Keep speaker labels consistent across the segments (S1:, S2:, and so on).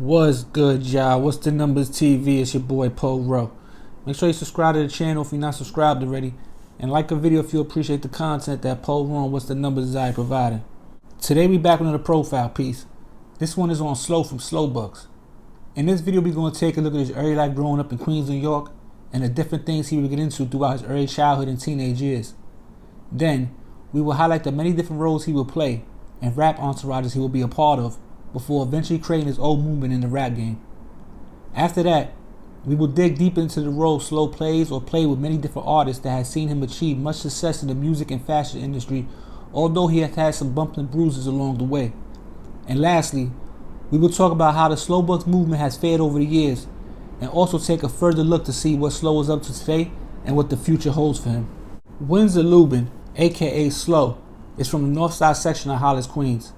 S1: What's good, y'all? What's the numbers TV? It's your boy Poe Rowe. Make sure you subscribe to the channel if you're not subscribed already, and like a video if you appreciate the content that Poe Rowe and What's the Numbers is providing. Today we back with another profile piece. This one is on Slow from Slowbucks. In this video we're going to take a look at his early life growing up in Queens, New York, and the different things he would get into throughout his early childhood and teenage years. Then we will highlight the many different roles he will play and rap entourages he will be a part of, before eventually creating his own movement in the rap game. After that, we will dig deep into the role Slow plays or played with many different artists that have seen him achieve much success in the music and fashion industry, although he has had some bumps and bruises along the way. And lastly, we will talk about how the Slowbucks movement has fared over the years, and also take a further look to see what Slow is up to today and what the future holds for him. Windsor Lubin, aka Slow, is from the north side section of Hollis, Queens.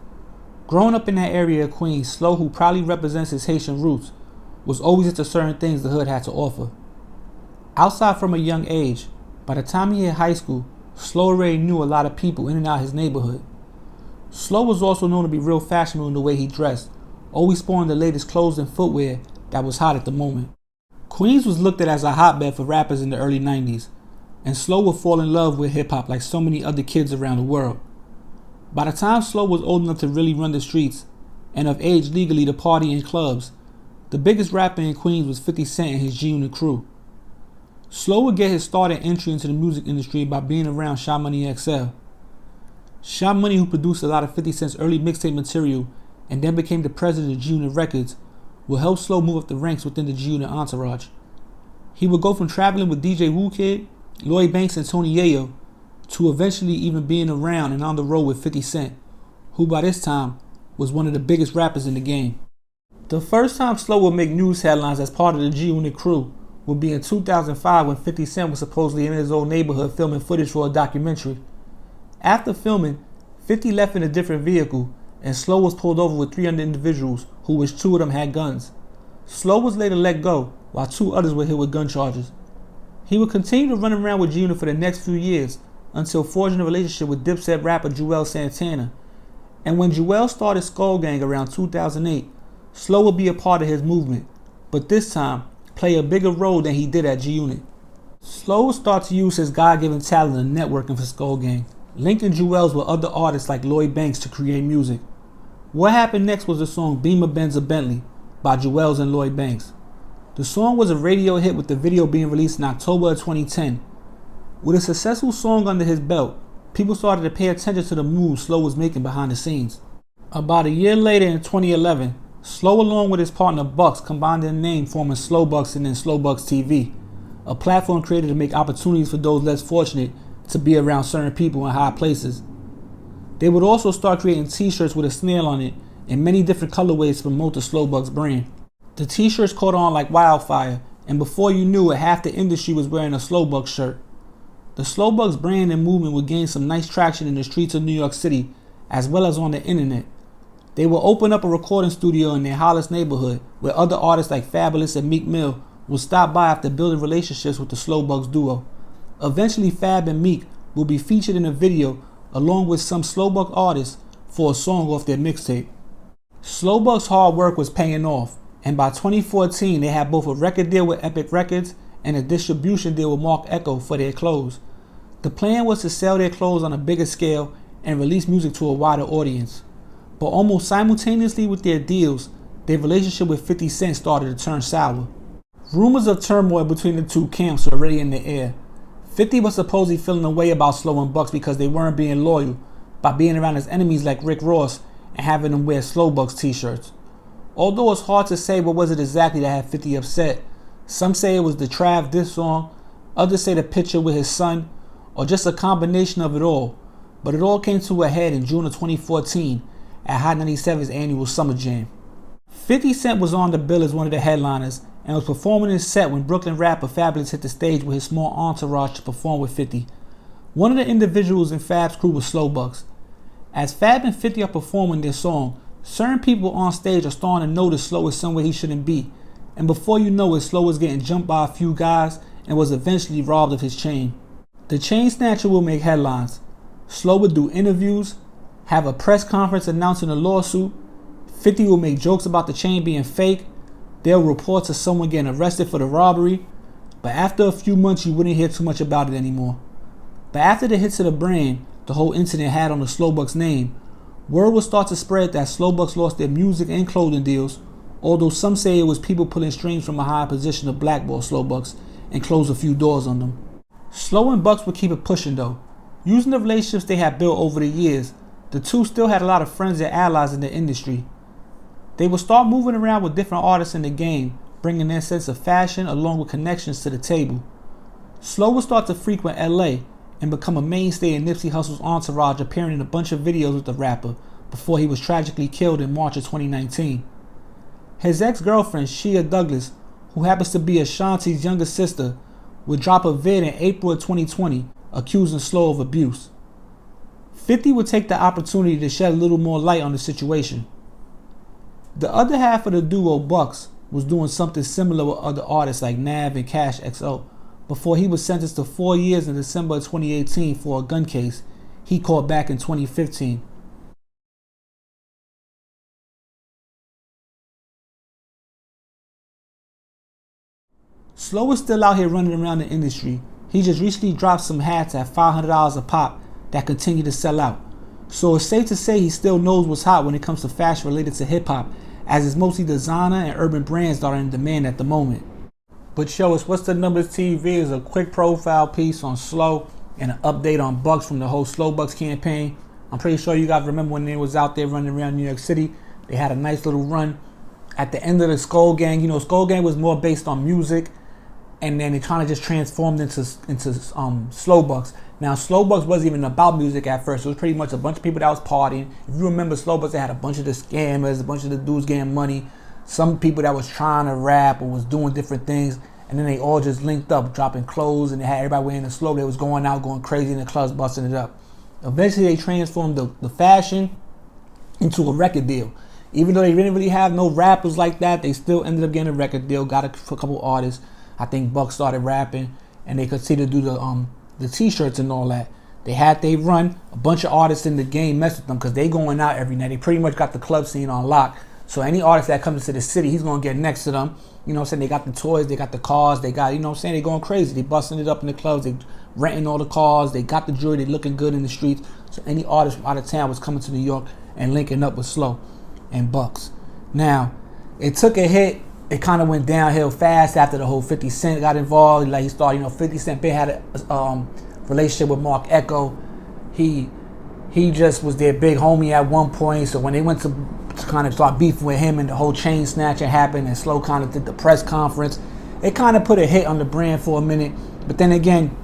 S1: Growing up in that area of Queens, Slow, who proudly represents his Haitian roots, was always into certain things the hood had to offer. Outside from a young age, by the time he hit high school, Slow already knew a lot of people in and out his neighborhood. Slow was also known to be real fashionable in the way he dressed, always sporting the latest clothes and footwear that was hot at the moment. Queens was looked at as a hotbed for rappers in the early 90s, and Slow would fall in love with hip-hop like so many other kids around the world. By the time Slow was old enough to really run the streets, and of age legally to party in clubs, the biggest rapper in Queens was 50 Cent and his G-Unit crew. Slow would get his start and entry into the music industry by being around Sha Money XL. Sha Money, who produced a lot of 50 Cent's early mixtape material and then became the president of G-Unit Records, will help Slow move up the ranks within the G-Unit entourage. He would go from traveling with DJ Wu Kid, Lloyd Banks, and Tony Yayo, to eventually even being around and on the road with 50 Cent, who by this time was one of the biggest rappers in the game. The first time Slow would make news headlines as part of the G-Unit crew would be in 2005 when 50 Cent was supposedly in his old neighborhood filming footage for a documentary. After filming, 50 left in a different vehicle, and Slow was pulled over with 300 individuals, who which 2 of them had guns. Slow was later let go, while 2 others were hit with gun charges. He would continue to run around with G-Unit for the next few years, until forging a relationship with Dipset rapper Juelz Santana. And when Juelz started Skull Gang around 2008, Slow would be a part of his movement, but this time play a bigger role than he did at G-Unit. Slow would start to use his God-given talent and networking for Skull Gang, linking Juelz with other artists like Lloyd Banks to create music. What happened next was the song Beamer Benz a Bentley by Juelz and Lloyd Banks. The song was a radio hit, with the video being released in October of 2010. With a successful song under his belt, people started to pay attention to the moves Slow was making behind the scenes. About a year later in 2011, Slow along with his partner Bucks combined their name, forming Slowbucks and then Slowbucks TV, a platform created to make opportunities for those less fortunate to be around certain people in high places. They would also start creating t-shirts with a snail on it in many different colorways to promote the Slowbucks brand. The t-shirts caught on like wildfire, and before you knew it, half the industry was wearing a Slowbucks shirt. The Slowbucks brand and movement would gain some nice traction in the streets of New York City, as well as on the internet. They would open up a recording studio in their Hollis neighborhood, where other artists like Fabulous and Meek Mill would stop by after building relationships with the Slowbucks duo. Eventually, Fab and Meek will be featured in a video along with some Slowbucks artists for a song off their mixtape. Slowbucks' hard work was paying off, and by 2014 they had both a record deal with Epic Records and a distribution deal with Mark Echo for their clothes. The plan was to sell their clothes on a bigger scale and release music to a wider audience. But almost simultaneously with their deals, their relationship with 50 Cent started to turn sour. Rumors of turmoil between the two camps were already in the air. 50 was supposedly feeling a way about Slow and Bucks because they weren't being loyal by being around his enemies like Rick Ross and having them wear Slowbucks t-shirts. Although it's hard to say what was it exactly that had 50 upset. Some say it was the Trav diss song, others say the picture with his son, or just a combination of it all. But it all came to a head in June of 2014 at Hot 97's annual Summer Jam. 50 Cent was on the bill as one of the headliners and was performing his set when Brooklyn rapper Fabulous hit the stage with his small entourage to perform with 50. One of the individuals in Fab's crew was Slowbucks. As Fab and 50 are performing their song, certain people on stage are starting to notice Slow is somewhere he shouldn't be. And before you know it, Slow was getting jumped by a few guys and was eventually robbed of his chain. The chain snatcher will make headlines. Slow would do interviews, have a press conference announcing a lawsuit. 50 will make jokes about the chain being fake. They'll report to someone getting arrested for the robbery. But after a few months, you wouldn't hear too much about it anymore. But after the hits of the brand the whole incident had on the Slowbucks name, word would start to spread that Slowbucks lost their music and clothing deals, although some say it was people pulling strings from a high position to blackball Slowbucks and close a few doors on them. Slow and Bucks would keep it pushing though. Using the relationships they had built over the years, the two still had a lot of friends and allies in the industry. They would start moving around with different artists in the game, bringing their sense of fashion along with connections to the table. Slow would start to frequent LA and become a mainstay in Nipsey Hussle's entourage, appearing in a bunch of videos with the rapper before he was tragically killed in March of 2019. His ex-girlfriend, Shea Douglas, who happens to be Ashanti's younger sister, would drop a vid in April of 2020 accusing Slow of abuse. 50 would take the opportunity to shed a little more light on the situation. The other half of the duo, Bucks, was doing something similar with other artists like Nav and Cash XO before he was sentenced to 4 years in December of 2018 for a gun case he caught back in 2015. Slow is still out here running around the industry. He just recently dropped some hats at $500 a pop that continue to sell out. So it's safe to say he still knows what's hot when it comes to fashion related to hip hop, as it's mostly designer and urban brands that are in demand at the moment. But yo, it's What's the Numbers TV is a quick profile piece on Slow and an update on Bucks from the whole Slow Bucks campaign. I'm pretty sure you guys remember when they was out there running around New York City. They had a nice little run at the end of the Skull Gang. You know, Skull Gang was more based on music, and then it kind of just transformed into Slow Bucks. Now, Slow Bucks wasn't even about music at first. It was pretty much a bunch of people that was partying. If you remember Slow Bucks, they had a bunch of the scammers, a bunch of the dudes getting money, some people that was trying to rap or was doing different things, and then they all just linked up, dropping clothes, and they had everybody wearing the Slow. They was going out, going crazy in the clubs, busting it up. Eventually, they transformed the fashion into a record deal. Even though they didn't really have no rappers like that, they still ended up getting a record deal, got a couple artists. I think Buck started rapping, and they continued to do the t-shirts and all that. They had they run. A bunch of artists in the game messed with them because they going out every night. They pretty much got the club scene on lock. So any artist that comes to the city, he's going to get next to them. You know what I'm saying? They got the toys, they got the cars, they got, you know what I'm saying? They going crazy. They busting it up in the clubs. They renting all the cars. They got the jewelry. They looking good in the streets. So any artist from out of town was coming to New York and linking up with Slow and Bucks. Now, it took a hit. It kind of went downhill fast after the whole 50 Cent got involved. Like he started, you know, 50 Cent had a relationship with Mark Echo. He just was their big homie at one point. So when they went to kind of start beefing with him and the whole chain snatching happened and Slow kind of did the press conference, it kind of put a hit on the brand for a minute. But then again,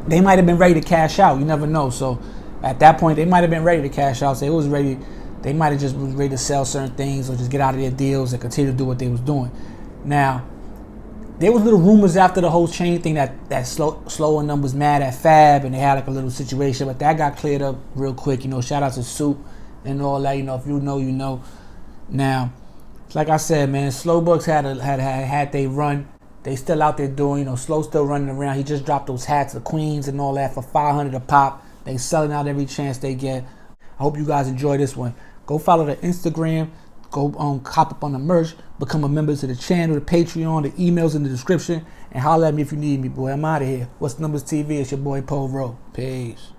S1: they might have been ready to cash out. You never know. So at that point, they might have been ready to cash out. So it was ready. They might have just was ready to sell certain things or just get out of their deals and continue to do what they was doing. Now, there was little rumors after the whole chain thing that Slow and them was mad at Fab and they had like a little situation, but that got cleared up real quick. You know, shout out to Soup and all that. You know, if you know, you know. Now, like I said, man, Slow Bucks had they run. They still out there doing, you know, Slow still running around. He just dropped those hats, the Queens and all that for $500 a pop. They selling out every chance they get. I hope you guys enjoy this one. Go follow the Instagram. Go cop up on the merch. Become a member to the channel, the Patreon, the emails in the description. And holler at me if you need me, boy. I'm out of here. What's the Numbers TV? It's your boy, Paul Rowe. Peace.